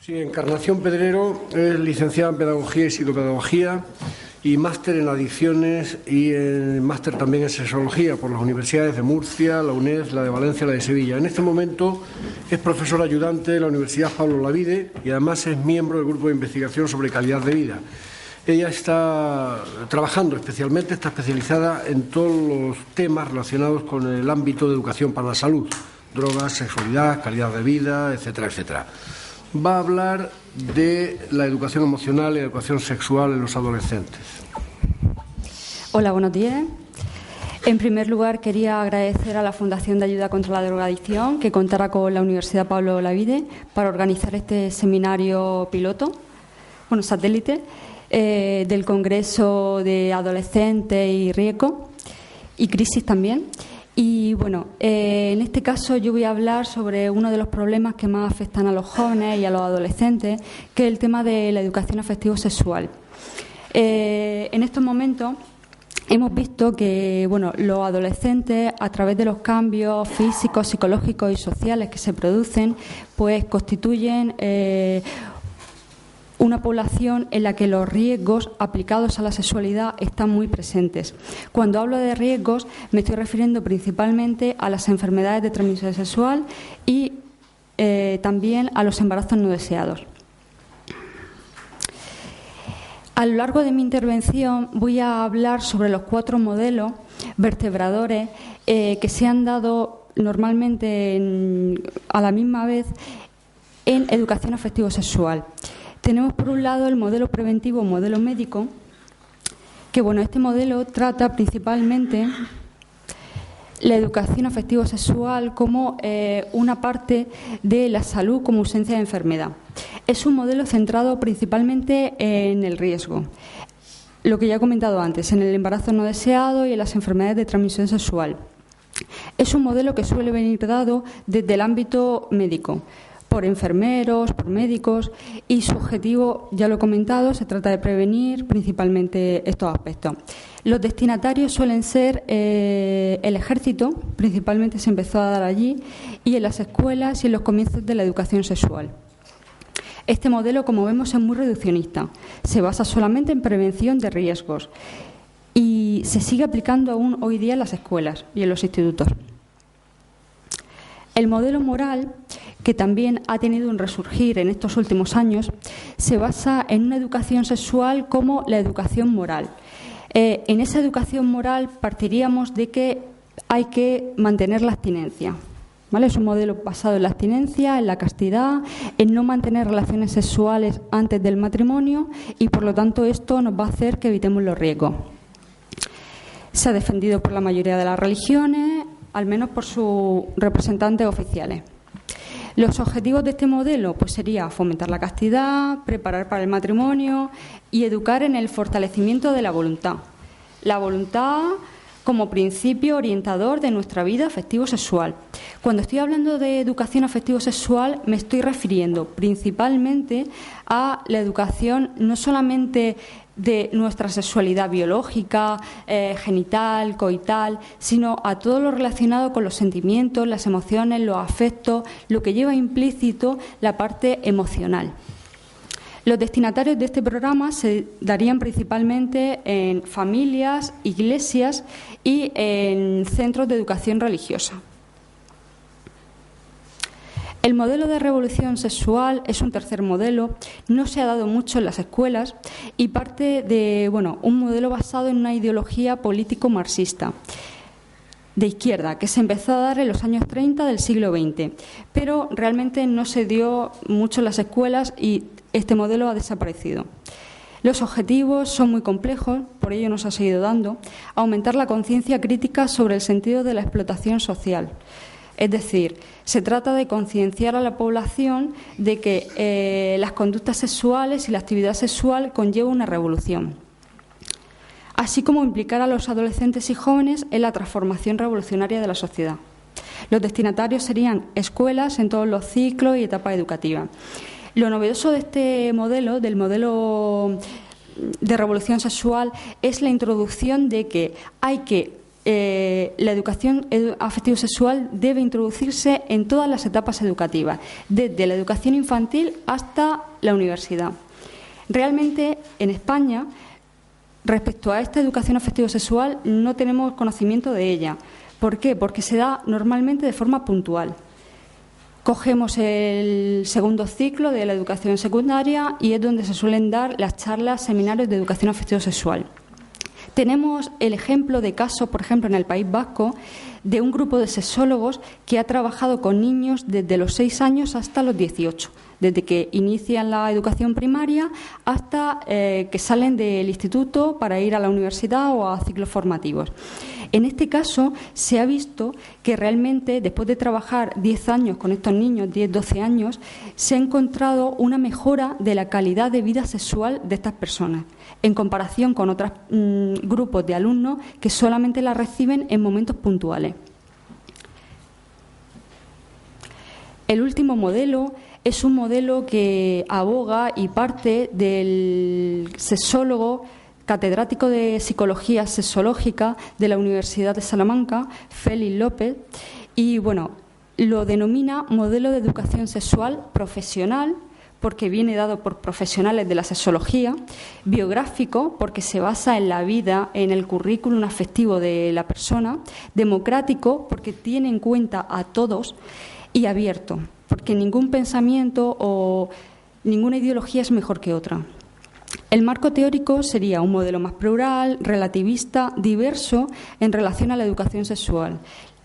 Sí, Encarnación Pedrero es licenciada en Pedagogía y Psicopedagogía y máster en Adicciones y máster también en Sexología por las universidades de Murcia, la UNED, la de Valencia y la de Sevilla. En este momento es profesora ayudante de la Universidad Pablo Olavide y además es miembro del Grupo de Investigación sobre Calidad de Vida. Ella está trabajando especialmente, está especializada en todos los temas relacionados con el ámbito de educación para la salud, drogas, sexualidad, calidad de vida, etcétera, etcétera. Va a hablar de la educación emocional y la educación sexual en los adolescentes. Hola, buenos días. En primer lugar, quería agradecer a la Fundación de Ayuda contra la Drogadicción que contara con la Universidad Pablo Olavide para organizar este seminario piloto, satélite, del Congreso de Adolescentes y Riesgo y Crisis también. Y en este caso yo voy a hablar sobre uno de los problemas que más afectan a los jóvenes y a los adolescentes, que es el tema de la educación afectivo-sexual. En estos momentos hemos visto que los adolescentes, a través de los cambios físicos, psicológicos y sociales que se producen, pues constituyen una población en la que los riesgos aplicados a la sexualidad están muy presentes. Cuando hablo de riesgos me estoy refiriendo principalmente a las enfermedades de transmisión sexual y también a los embarazos no deseados. A lo largo de mi intervención voy a hablar sobre los 4 modelos vertebradores que se han dado normalmente a la misma vez en educación afectivo-sexual. Tenemos por un lado el modelo preventivo o modelo médico, que este modelo trata principalmente la educación afectivo-sexual como una parte de la salud como ausencia de enfermedad. Es un modelo centrado principalmente en el riesgo, lo que ya he comentado antes, en el embarazo no deseado y en las enfermedades de transmisión sexual. Es un modelo que suele venir dado desde el ámbito médico, por enfermeros, por médicos, y su objetivo, ya lo he comentado, se trata de prevenir principalmente estos aspectos. Los destinatarios suelen ser el ejército, principalmente se empezó a dar allí, y en las escuelas y en los comienzos de la educación sexual. Este modelo, como vemos, es muy reduccionista, se basa solamente en prevención de riesgos y se sigue aplicando aún hoy día en las escuelas y en los institutos. El modelo moral, que también ha tenido un resurgir en estos últimos años, se basa en una educación sexual como la educación moral. En esa educación moral partiríamos de que hay que mantener la abstinencia, ¿vale? Es un modelo basado en la abstinencia, en la castidad, en no mantener relaciones sexuales antes del matrimonio y, por lo tanto, esto nos va a hacer que evitemos los riesgos. Se ha defendido por la mayoría de las religiones, al menos por sus representantes oficiales. Los objetivos de este modelo pues sería fomentar la castidad, preparar para el matrimonio y educar en el fortalecimiento de la voluntad. La voluntad como principio orientador de nuestra vida afectivo-sexual. Cuando estoy hablando de educación afectivo-sexual me estoy refiriendo principalmente a la educación no solamente de nuestra sexualidad biológica, genital, coital, sino a todo lo relacionado con los sentimientos, las emociones, los afectos, lo que lleva implícito la parte emocional. Los destinatarios de este programa se darían principalmente en familias, iglesias y en centros de educación religiosa. El modelo de revolución sexual es un tercer modelo, no se ha dado mucho en las escuelas y parte de un modelo basado en una ideología político-marxista de izquierda que se empezó a dar en los años 30 del siglo XX, pero realmente no se dio mucho en las escuelas y este modelo ha desaparecido. Los objetivos son muy complejos, por ello nos ha seguido dando, aumentar la conciencia crítica sobre el sentido de la explotación social. Es decir, se trata de concienciar a la población de que las conductas sexuales y la actividad sexual conlleva una revolución, así como implicar a los adolescentes y jóvenes en la transformación revolucionaria de la sociedad. Los destinatarios serían escuelas en todos los ciclos y etapas educativas. Lo novedoso de este modelo, del modelo de revolución sexual, es la introducción de que hay que la educación afectivo-sexual debe introducirse en todas las etapas educativas, desde la educación infantil hasta la universidad. Realmente, en España, respecto a esta educación afectivo-sexual, no tenemos conocimiento de ella. ¿Por qué? Porque se da normalmente de forma puntual. Cogemos el segundo ciclo de la educación secundaria y es donde se suelen dar las charlas, seminarios de educación afectivo-sexual. Tenemos el ejemplo de caso, por ejemplo, en el País Vasco, de un grupo de sexólogos que ha trabajado con niños desde los 6 años hasta los 18, desde que inician la educación primaria hasta que salen del instituto para ir a la universidad o a ciclos formativos. En este caso, se ha visto que realmente, después de trabajar 10 años con estos niños, 10-12 años, se ha encontrado una mejora de la calidad de vida sexual de estas personas, en comparación con otros grupos de alumnos que solamente la reciben en momentos puntuales. El último modelo es un modelo que aboga y parte del sexólogo catedrático de Psicología Sexológica de la Universidad de Salamanca, Félix López, y bueno, lo denomina modelo de educación sexual profesional, porque viene dado por profesionales de la sexología, biográfico, porque se basa en la vida, en el currículum afectivo de la persona, democrático, porque tiene en cuenta a todos, y abierto, porque ningún pensamiento o ninguna ideología es mejor que otra. El marco teórico sería un modelo más plural, relativista, diverso en relación a la educación sexual.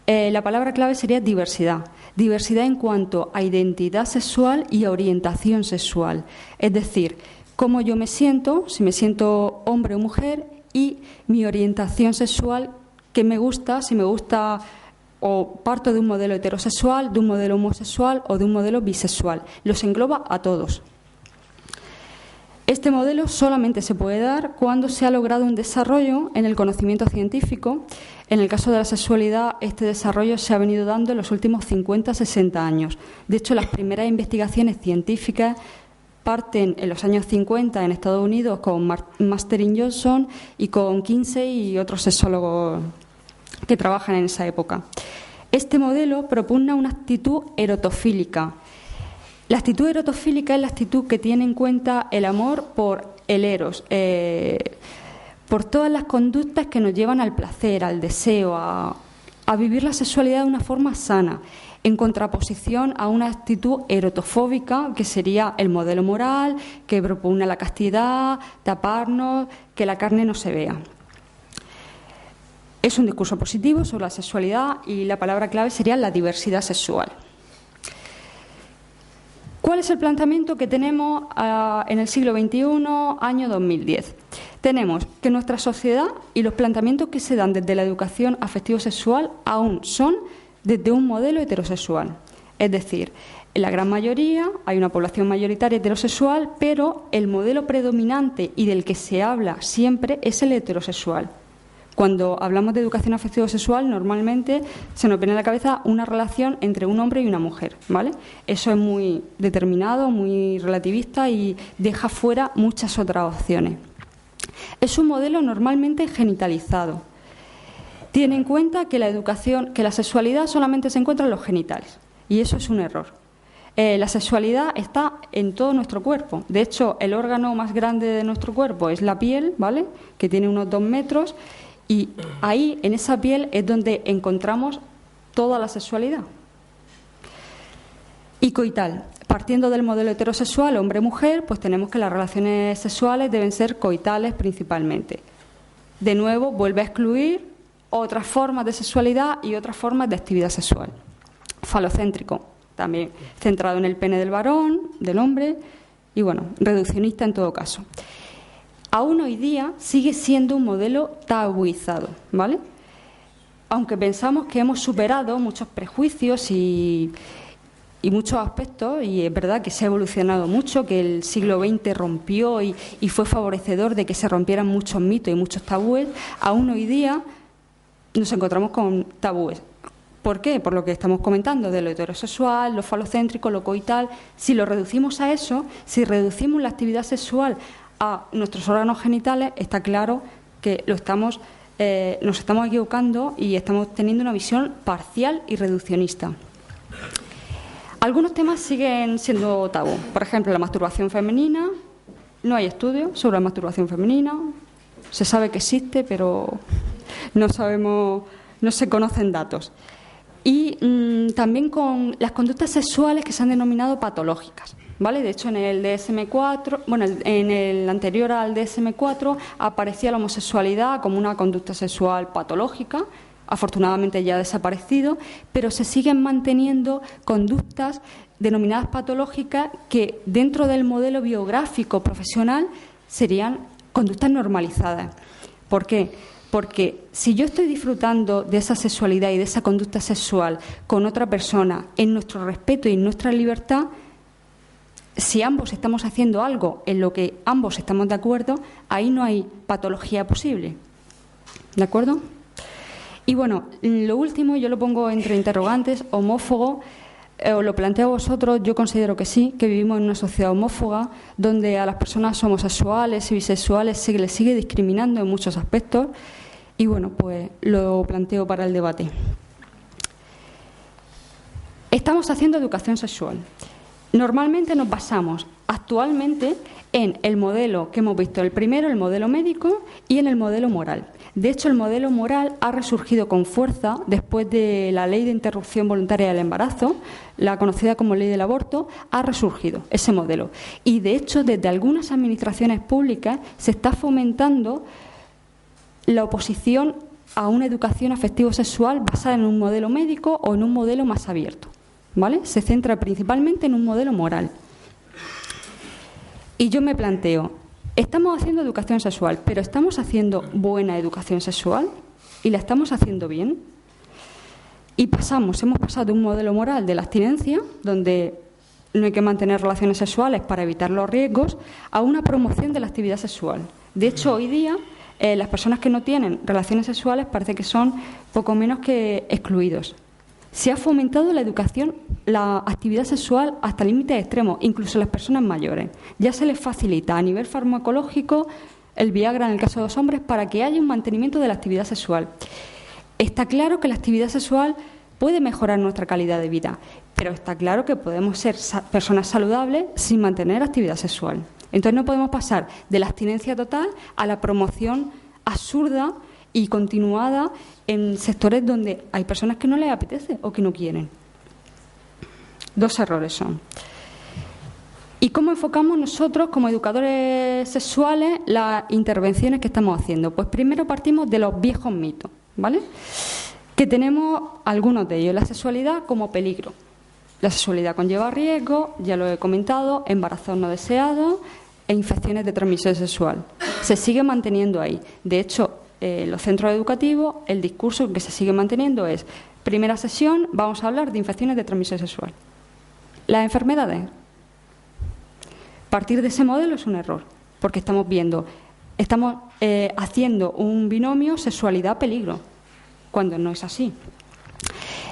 La palabra clave sería diversidad. Diversidad en cuanto a identidad sexual y a orientación sexual. Es decir, cómo yo me siento, si me siento hombre o mujer, y mi orientación sexual, qué me gusta, si me gusta o parto de un modelo heterosexual, de un modelo homosexual o de un modelo bisexual. Los engloba a todos. Este modelo solamente se puede dar cuando se ha logrado un desarrollo en el conocimiento científico. En el caso de la sexualidad, este desarrollo se ha venido dando en los últimos 50-60 años. De hecho, las primeras investigaciones científicas parten en los años 50 en Estados Unidos con Master y Johnson y con Kinsey y otros sexólogos que trabajan en esa época. Este modelo propugna una actitud erotofílica. La actitud erotofílica es la actitud que tiene en cuenta el amor por el eros, por todas las conductas que nos llevan al placer, al deseo, a vivir la sexualidad de una forma sana, en contraposición a una actitud erotofóbica, que sería el modelo moral, que propugna la castidad, taparnos, que la carne no se vea. Es un discurso positivo sobre la sexualidad y la palabra clave sería la diversidad sexual. ¿Cuál es el planteamiento que tenemos en el siglo XXI, año 2010? Tenemos que nuestra sociedad y los planteamientos que se dan desde la educación afectivo-sexual aún son desde un modelo heterosexual. Es decir, en la gran mayoría hay una población mayoritaria heterosexual, pero el modelo predominante y del que se habla siempre es el heterosexual. Cuando hablamos de educación afectivo-sexual, normalmente se nos viene a la cabeza una relación entre un hombre y una mujer, ¿vale? Eso es muy determinado, muy relativista y deja fuera muchas otras opciones. Es un modelo normalmente genitalizado. Tiene en cuenta que la sexualidad solamente se encuentra en los genitales, y eso es un error. La sexualidad está en todo nuestro cuerpo. De hecho, el órgano más grande de nuestro cuerpo es la piel, ¿vale?, que tiene unos 2 metros. Y ahí, en esa piel, es donde encontramos toda la sexualidad. Y coital. Partiendo del modelo heterosexual, hombre-mujer, pues tenemos que las relaciones sexuales deben ser coitales principalmente. De nuevo, vuelve a excluir otras formas de sexualidad y otras formas de actividad sexual. Falocéntrico, también centrado en el pene del varón, del hombre, y bueno, reduccionista en todo caso. Aún hoy día sigue siendo un modelo tabuizado, ¿vale? Aunque pensamos que hemos superado muchos prejuicios y muchos aspectos, y es verdad que se ha evolucionado mucho, que el siglo XX rompió y fue favorecedor de que se rompieran muchos mitos y muchos tabúes, aún hoy día nos encontramos con tabúes. ¿Por qué? Por lo que estamos comentando de lo heterosexual, lo falocéntrico, lo coital. Si lo reducimos a eso, si reducimos la actividad sexual a nuestros órganos genitales, está claro que lo estamos nos estamos equivocando y estamos teniendo una visión parcial y reduccionista. Algunos temas siguen siendo tabú. Por ejemplo, la masturbación femenina. No hay estudios sobre la masturbación femenina. Se sabe que existe, pero no se conocen datos. Y también con las conductas sexuales que se han denominado patológicas, ¿vale? De hecho, en el DSM-4, en el anterior al DSM-4 aparecía la homosexualidad como una conducta sexual patológica. Afortunadamente ya ha desaparecido, pero se siguen manteniendo conductas denominadas patológicas que dentro del modelo biográfico profesional serían conductas normalizadas. ¿Por qué? Porque si yo estoy disfrutando de esa sexualidad y de esa conducta sexual con otra persona en nuestro respeto y en nuestra libertad, si ambos estamos haciendo algo en lo que ambos estamos de acuerdo, ahí no hay patología posible. ¿De acuerdo? Y bueno, lo último yo lo pongo entre interrogantes, homófobo, os lo planteo a vosotros, yo considero que sí, que vivimos en una sociedad homófoba donde a las personas homosexuales y bisexuales se les sigue discriminando en muchos aspectos y bueno, pues lo planteo para el debate. Estamos haciendo educación sexual. Normalmente nos basamos actualmente en el modelo que hemos visto, el primero, el modelo médico, y en el modelo moral. De hecho, el modelo moral ha resurgido con fuerza después de la Ley de Interrupción Voluntaria del Embarazo, la conocida como Ley del Aborto, ha resurgido ese modelo. Y, de hecho, desde algunas administraciones públicas se está fomentando la oposición a una educación afectivo-sexual basada en un modelo médico o en un modelo más abierto, ¿vale? Se centra principalmente en un modelo moral. Y yo me planteo, estamos haciendo educación sexual, pero ¿estamos haciendo buena educación sexual? ¿Y la estamos haciendo bien? Y hemos pasado de un modelo moral de la abstinencia, donde no hay que mantener relaciones sexuales para evitar los riesgos, a una promoción de la actividad sexual. De hecho, hoy día, las personas que no tienen relaciones sexuales parece que son poco menos que excluidos. Se ha fomentado la educación, la actividad sexual hasta límites extremos, incluso en las personas mayores. Ya se les facilita a nivel farmacológico el Viagra en el caso de los hombres para que haya un mantenimiento de la actividad sexual. Está claro que la actividad sexual puede mejorar nuestra calidad de vida, pero está claro que podemos ser personas saludables sin mantener actividad sexual. Entonces no podemos pasar de la abstinencia total a la promoción absurda y continuada en sectores donde hay personas que no les apetece o que no quieren. Dos errores son. ¿Y cómo enfocamos nosotros, como educadores sexuales, las intervenciones que estamos haciendo? Pues primero partimos de los viejos mitos, ¿vale? Que tenemos algunos de ellos. La sexualidad como peligro. La sexualidad conlleva riesgo, ya lo he comentado, embarazos no deseados e infecciones de transmisión sexual. Se sigue manteniendo ahí. De hecho, los centros educativos, el discurso que se sigue manteniendo es: primera sesión, vamos a hablar de infecciones de transmisión sexual. Las enfermedades. Partir de ese modelo es un error, porque estamos haciendo un binomio sexualidad-peligro, cuando no es así.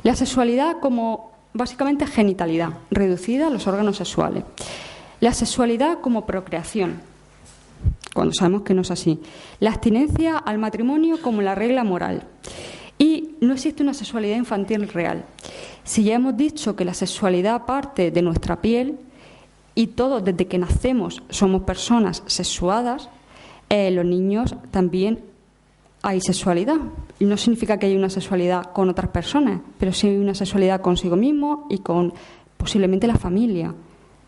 La sexualidad como básicamente genitalidad, reducida a los órganos sexuales. La sexualidad como procreación, cuando sabemos que no es así. La abstinencia al matrimonio como la regla moral. Y no existe una sexualidad infantil real. Si ya hemos dicho que la sexualidad parte de nuestra piel y todos desde que nacemos somos personas sexuadas, los niños también hay sexualidad. Y no significa que haya una sexualidad con otras personas, pero sí hay una sexualidad consigo mismo y con posiblemente la familia.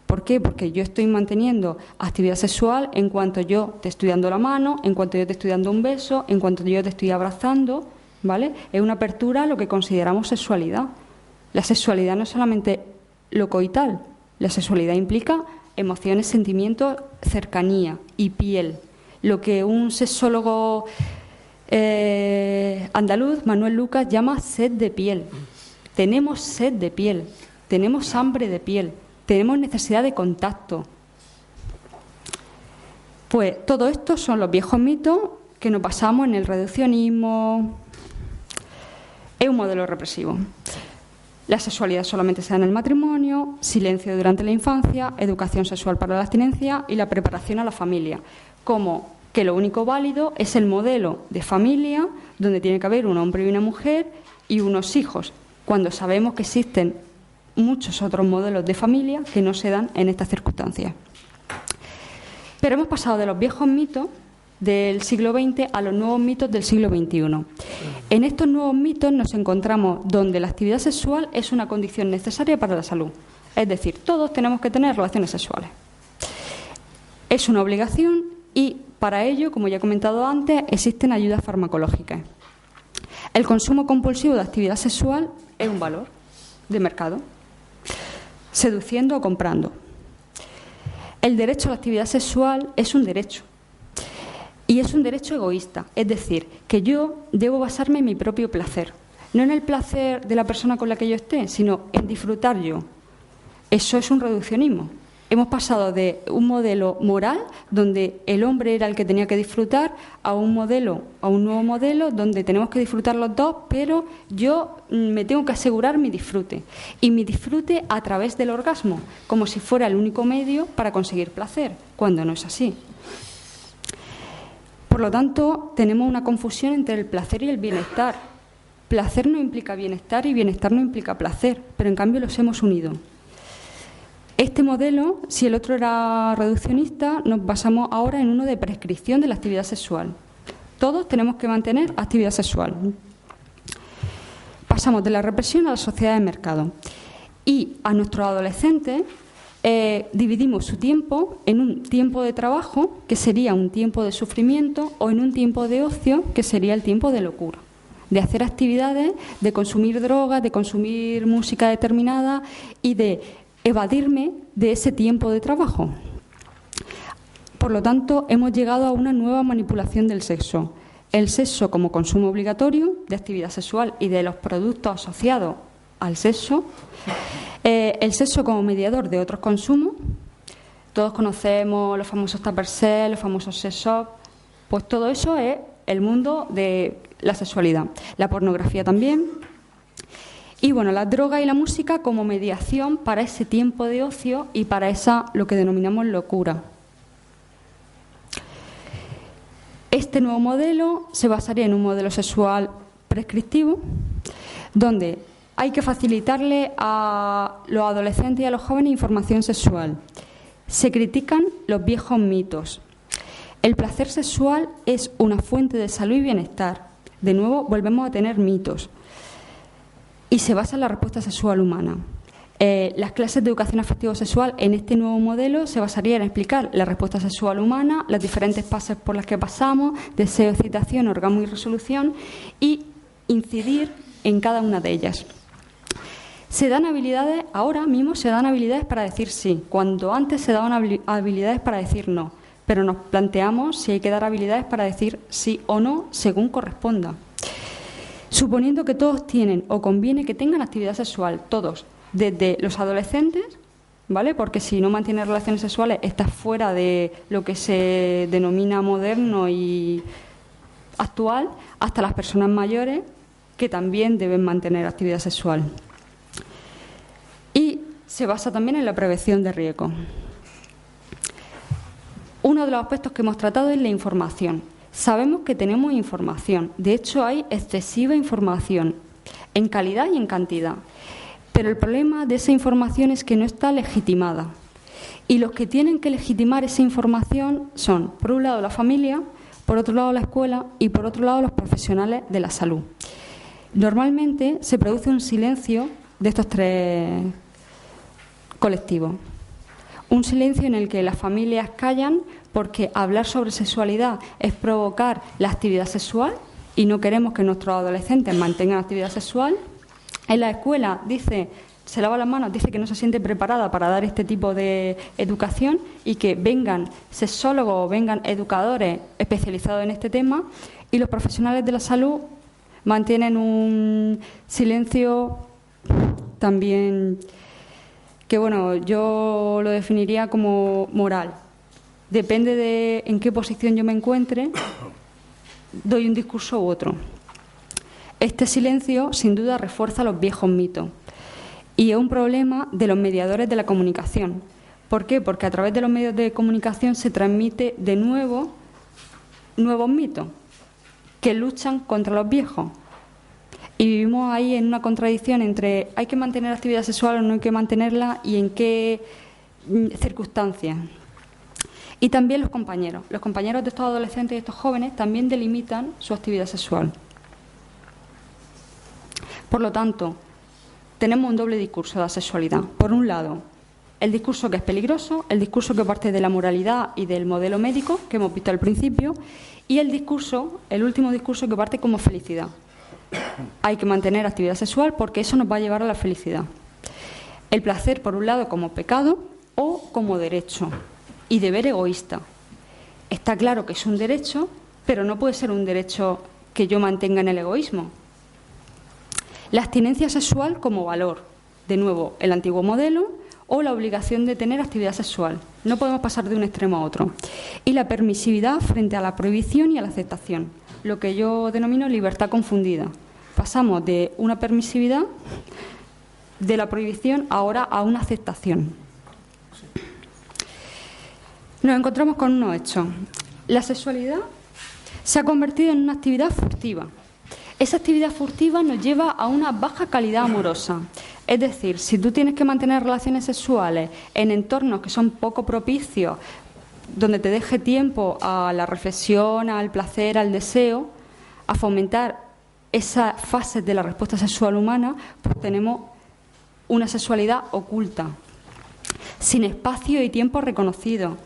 ¿Por qué? Porque yo estoy manteniendo actividad sexual en cuanto yo te estoy dando la mano, en cuanto yo te estoy dando un beso, en cuanto yo te estoy abrazando, ¿vale? Es una apertura a lo que consideramos sexualidad. La sexualidad no es solamente lo coital, la sexualidad implica emociones, sentimientos, cercanía y piel. Lo que un sexólogo andaluz, Manuel Lucas, llama sed de piel. Tenemos sed de piel, tenemos hambre de piel. Tenemos necesidad de contacto. Pues todo esto son los viejos mitos que nos basamos en el reduccionismo. Es un modelo represivo. La sexualidad solamente se da en el matrimonio, silencio durante la infancia, educación sexual para la abstinencia y la preparación a la familia, como que lo único válido es el modelo de familia donde tiene que haber un hombre y una mujer y unos hijos, cuando sabemos que existen muchos otros modelos de familia que no se dan en estas circunstancias. Pero hemos pasado de los viejos mitos del siglo XX a los nuevos mitos del siglo XXI. En estos nuevos mitos nos encontramos donde la actividad sexual es una condición necesaria para la salud. Es decir, todos tenemos que tener relaciones sexuales. Es una obligación y para ello, como ya he comentado antes, existen ayudas farmacológicas. El consumo compulsivo de actividad sexual es un valor de mercado, seduciendo o comprando. El derecho a la actividad sexual es un derecho. Y es un derecho egoísta, es decir, que yo debo basarme en mi propio placer, no en el placer de la persona con la que yo esté, sino en disfrutar yo. Eso es un reduccionismo. Hemos pasado de un modelo moral, donde el hombre era el que tenía que disfrutar, a un nuevo modelo, donde tenemos que disfrutar los dos, pero yo me tengo que asegurar mi disfrute. Y mi disfrute a través del orgasmo, como si fuera el único medio para conseguir placer, cuando no es así. Por lo tanto, tenemos una confusión entre el placer y el bienestar. Placer no implica bienestar y bienestar no implica placer, pero en cambio los hemos unido. Este modelo, si el otro era reduccionista, nos basamos ahora en uno de prescripción de la actividad sexual. Todos tenemos que mantener actividad sexual. Pasamos de la represión a la sociedad de mercado. Y a nuestros adolescentes dividimos su tiempo en un tiempo de trabajo, que sería un tiempo de sufrimiento, o en un tiempo de ocio, que sería el tiempo de locura. De hacer actividades, de consumir drogas, de consumir música determinada y de evadirme de ese tiempo de trabajo. Por lo tanto, hemos llegado a una nueva manipulación del sexo. El sexo como consumo obligatorio de actividad sexual y de los productos asociados al sexo. El sexo como mediador de otros consumos. Todos conocemos los famosos tupper sex, los famosos sex shop. Pues todo eso es el mundo de la sexualidad. La pornografía también. Y bueno, la droga y la música como mediación para ese tiempo de ocio y para esa, lo que denominamos locura. Este nuevo modelo se basaría en un modelo sexual prescriptivo, donde hay que facilitarle a los adolescentes y a los jóvenes información sexual. Se critican los viejos mitos. El placer sexual es una fuente de salud y bienestar. De nuevo, volvemos a tener mitos. Y se basa en la respuesta sexual humana. Las clases de educación afectivo-sexual en este nuevo modelo se basarían en explicar la respuesta sexual humana, las diferentes fases por las que pasamos, deseo, excitación, orgasmo y resolución, y incidir en cada una de ellas. Se dan habilidades, ahora mismo se dan habilidades para decir sí, cuando antes se daban habilidades para decir no, pero nos planteamos si hay que dar habilidades para decir sí o no según corresponda. Suponiendo que todos tienen o conviene que tengan actividad sexual, todos, desde los adolescentes, ¿vale? Porque si no mantienes relaciones sexuales estás fuera de lo que se denomina moderno y actual, hasta las personas mayores que también deben mantener actividad sexual. Y se basa también en la prevención de riesgos. Uno de los aspectos que hemos tratado es la información. Sabemos que tenemos información, de hecho hay excesiva información, en calidad y en cantidad. Pero el problema de esa información es que no está legitimada. Y los que tienen que legitimar esa información son, por un lado, la familia, por otro lado, la escuela y por otro lado, los profesionales de la salud. Normalmente se produce un silencio de estos tres colectivos. Un silencio en el que las familias callan porque hablar sobre sexualidad es provocar la actividad sexual y no queremos que nuestros adolescentes mantengan actividad sexual. En la escuela se lava las manos, dice que no se siente preparada para dar este tipo de educación y que vengan sexólogos o vengan educadores especializados en este tema, y los profesionales de la salud mantienen un silencio también que, bueno, yo lo definiría como moral. Depende de en qué posición yo me encuentre, doy un discurso u otro. Este silencio, sin duda, refuerza los viejos mitos y es un problema de los mediadores de la comunicación. ¿Por qué? Porque a través de los medios de comunicación se transmite de nuevo nuevos mitos que luchan contra los viejos. Y vivimos ahí en una contradicción entre hay que mantener actividad sexual o no hay que mantenerla y en qué circunstancias. Y también los compañeros de estos adolescentes y estos jóvenes también delimitan su actividad sexual. Por lo tanto, tenemos un doble discurso de la sexualidad. Por un lado, el discurso que es peligroso, el discurso que parte de la moralidad y del modelo médico, que hemos visto al principio, y el último discurso que parte como felicidad. Hay que mantener actividad sexual porque eso nos va a llevar a la felicidad. El placer, por un lado, como pecado o como derecho y deber egoísta. Está claro que es un derecho, pero no puede ser un derecho que yo mantenga en el egoísmo. La abstinencia sexual como valor, de nuevo, el antiguo modelo, o la obligación de tener actividad sexual. No podemos pasar de un extremo a otro. Y la permisividad frente a la prohibición y a la aceptación, lo que yo denomino libertad confundida. Pasamos de una permisividad, de la prohibición, ahora a una aceptación. Nos encontramos con unos hechos. La sexualidad se ha convertido en una actividad furtiva. Esa actividad furtiva nos lleva a una baja calidad amorosa. Es decir, si tú tienes que mantener relaciones sexuales en entornos que son poco propicios, donde te deje tiempo a la reflexión, al placer, al deseo, a fomentar esas fases de la respuesta sexual humana, pues tenemos una sexualidad oculta, sin espacio y tiempo reconocido.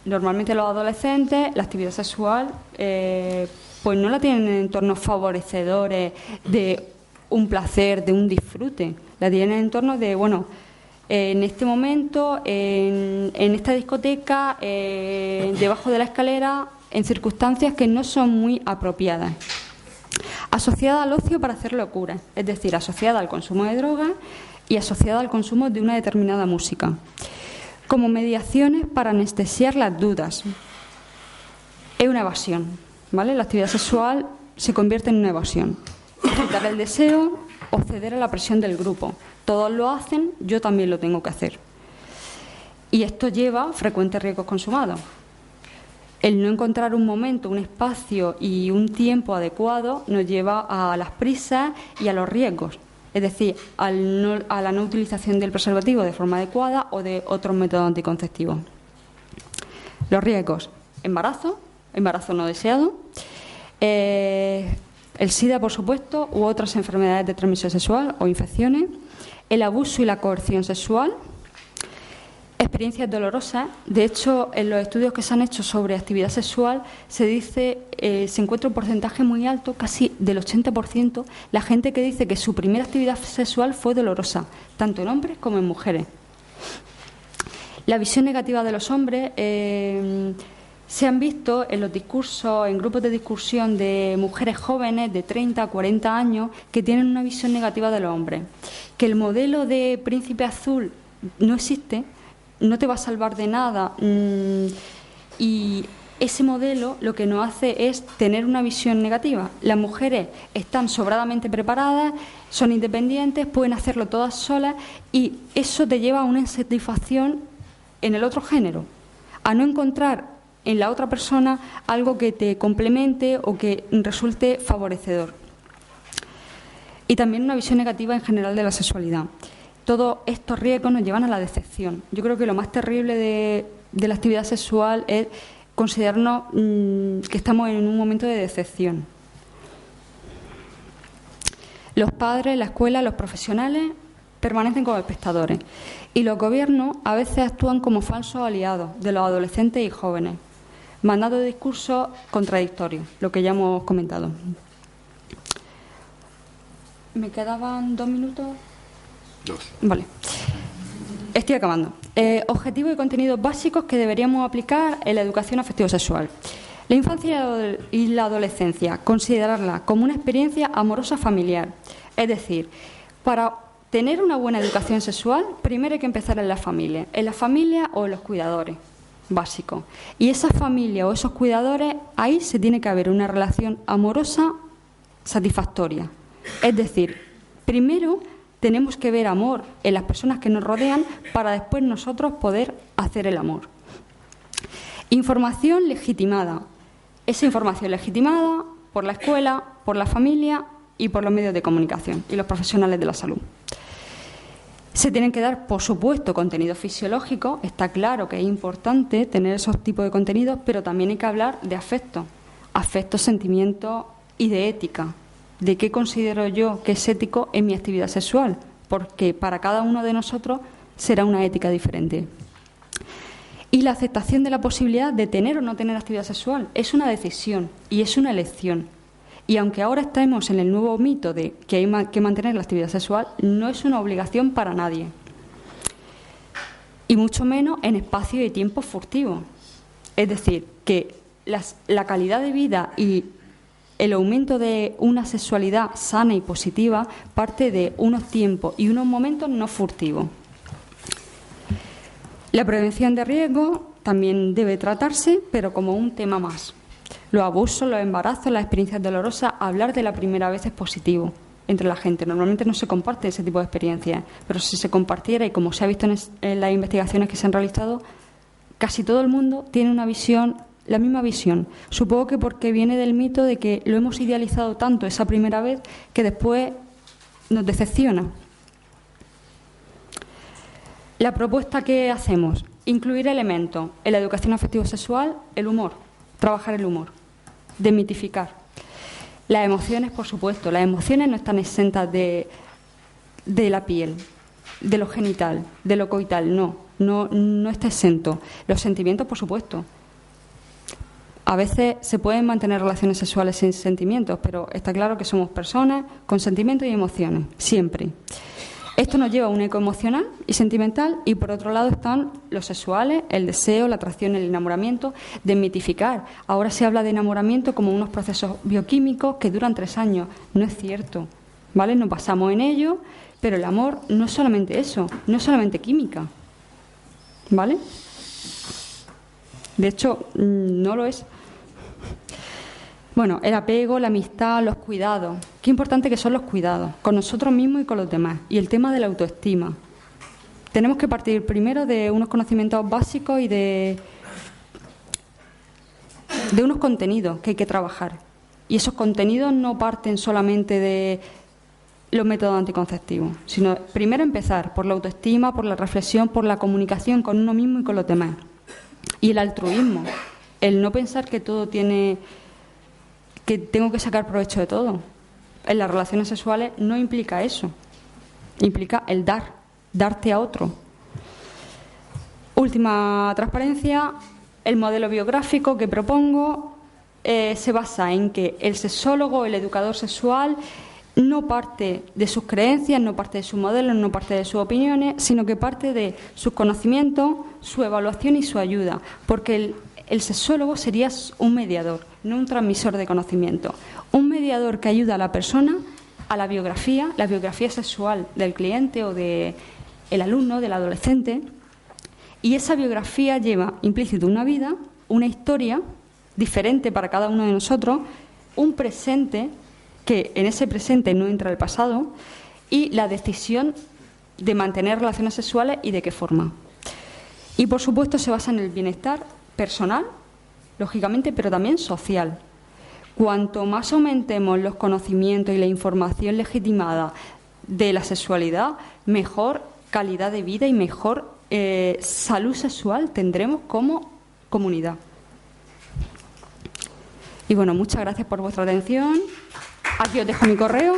Normalmente los adolescentes, la actividad sexual, pues no la tienen en entornos favorecedores de un placer, de un disfrute. La tienen en entornos de, bueno, en este momento, en esta discoteca, debajo de la escalera, en circunstancias que no son muy apropiadas. Asociada al ocio para hacer locuras, es decir, asociada al consumo de drogas y asociada al consumo de una determinada música. Como mediaciones para anestesiar las dudas. Es una evasión, ¿vale? La actividad sexual se convierte en una evasión. Quitar el deseo o ceder a la presión del grupo. Todos lo hacen, yo también lo tengo que hacer. Y esto lleva frecuentes riesgos consumados. El no encontrar un momento, un espacio y un tiempo adecuado nos lleva a las prisas y a los riesgos. Es decir, a la no utilización del preservativo de forma adecuada o de otros métodos anticonceptivos. Los riesgos: embarazo no deseado, el SIDA, por supuesto, u otras enfermedades de transmisión sexual o infecciones, el abuso y la coerción sexual, experiencias dolorosas. De hecho, en los estudios que se han hecho sobre actividad sexual se dice, se encuentra un porcentaje muy alto, casi del 80%, la gente que dice que su primera actividad sexual fue dolorosa, tanto en hombres como en mujeres. La visión negativa de los hombres se han visto en los discursos, en grupos de discusión de mujeres jóvenes de 30 a 40 años que tienen una visión negativa de los hombres. Que el modelo de príncipe azul no existe, no te va a salvar de nada, y ese modelo lo que nos hace es tener una visión negativa. Las mujeres están sobradamente preparadas, son independientes, pueden hacerlo todas solas, y eso te lleva a una insatisfacción en el otro género, a no encontrar en la otra persona algo que te complemente o que resulte favorecedor. Y también una visión negativa en general de la sexualidad. Todos estos riesgos nos llevan a la decepción. Yo creo que lo más terrible de la actividad sexual es considerarnos que estamos en un momento de decepción. Los padres, la escuela, los profesionales permanecen como espectadores y los gobiernos a veces actúan como falsos aliados de los adolescentes y jóvenes, mandando discursos contradictorios, lo que ya hemos comentado. ¿Me quedaban 2 minutos? 2. Vale. Estoy acabando. Objetivos y contenidos básicos que deberíamos aplicar en la educación afectivo-sexual. La infancia y la adolescencia, considerarla como una experiencia amorosa familiar. Es decir, para tener una buena educación sexual, primero hay que empezar en la familia o en los cuidadores básicos. Y esa familia o esos cuidadores, ahí se tiene que haber una relación amorosa satisfactoria. Es decir, primero tenemos que ver amor en las personas que nos rodean para después nosotros poder hacer el amor. Información legitimada. esa información legitimada por la escuela, por la familia y por los medios de comunicación y los profesionales de la salud. Se tienen que dar, por supuesto, contenidos fisiológicos. Está claro que es importante tener esos tipos de contenidos, pero también hay que hablar de afectos, sentimientos y de ética. ¿De qué considero yo que es ético en mi actividad sexual? Porque para cada uno de nosotros será una ética diferente. Y la aceptación de la posibilidad de tener o no tener actividad sexual es una decisión y es una elección. Y aunque ahora estemos en el nuevo mito de que hay que mantener la actividad sexual, no es una obligación para nadie. Y mucho menos en espacio y tiempo furtivo. Es decir, que la calidad de vida y el aumento de una sexualidad sana y positiva parte de unos tiempos y unos momentos no furtivos. La prevención de riesgo también debe tratarse, pero como un tema más. Los abusos, los embarazos, las experiencias dolorosas, hablar de la primera vez es positivo entre la gente. Normalmente no se comparte ese tipo de experiencias, pero si se compartiera, y como se ha visto en las investigaciones que se han realizado, casi todo el mundo tiene una visión, la misma visión. Supongo que porque viene del mito de que lo hemos idealizado tanto esa primera vez que después nos decepciona. La propuesta que hacemos, incluir elementos en la educación afectivo-sexual, el humor, trabajar el humor, desmitificar. Las emociones, por supuesto, las emociones no están exentas de la piel, de lo genital, de lo coital, no está exento. Los sentimientos, por supuesto. A veces se pueden mantener relaciones sexuales sin sentimientos, pero está claro que somos personas con sentimientos y emociones, siempre. Esto nos lleva a un eco emocional y sentimental, y por otro lado están los sexuales, el deseo, la atracción, el enamoramiento, desmitificar. Ahora se habla de enamoramiento como unos procesos bioquímicos que duran 3 años. No es cierto, ¿vale? Nos basamos en ello, pero el amor no es solamente eso, no es solamente química, ¿vale? De hecho, no lo es. Bueno, el apego, la amistad, los cuidados. Qué importante que son los cuidados, con nosotros mismos y con los demás. Y el tema de la autoestima. Tenemos que partir primero de unos conocimientos básicos y de unos contenidos que hay que trabajar. Y esos contenidos no parten solamente de los métodos anticonceptivos, sino primero empezar por la autoestima, por la reflexión, por la comunicación con uno mismo y con los demás. Y el altruismo, el no pensar que todo tiene... que tengo que sacar provecho de todo. En las relaciones sexuales no implica eso. Implica el darte a otro. Última transparencia, el modelo biográfico que propongo se basa en que el sexólogo, el educador sexual, no parte de sus creencias, no parte de sus modelos, no parte de sus opiniones, sino que parte de sus conocimientos, su evaluación y su ayuda. Porque el sexólogo sería un mediador, no un transmisor de conocimiento. Un mediador que ayuda a la persona a la biografía sexual del cliente o del alumno, del adolescente. Y esa biografía lleva implícito una vida, una historia diferente para cada uno de nosotros, un presente, que en ese presente no entra el pasado, y la decisión de mantener relaciones sexuales y de qué forma. Y, por supuesto, se basa en el bienestar personal, lógicamente, pero también social. Cuanto más aumentemos los conocimientos y la información legitimada de la sexualidad, mejor calidad de vida y mejor salud sexual tendremos como comunidad. Y bueno, muchas gracias por vuestra atención. Aquí os dejo mi correo.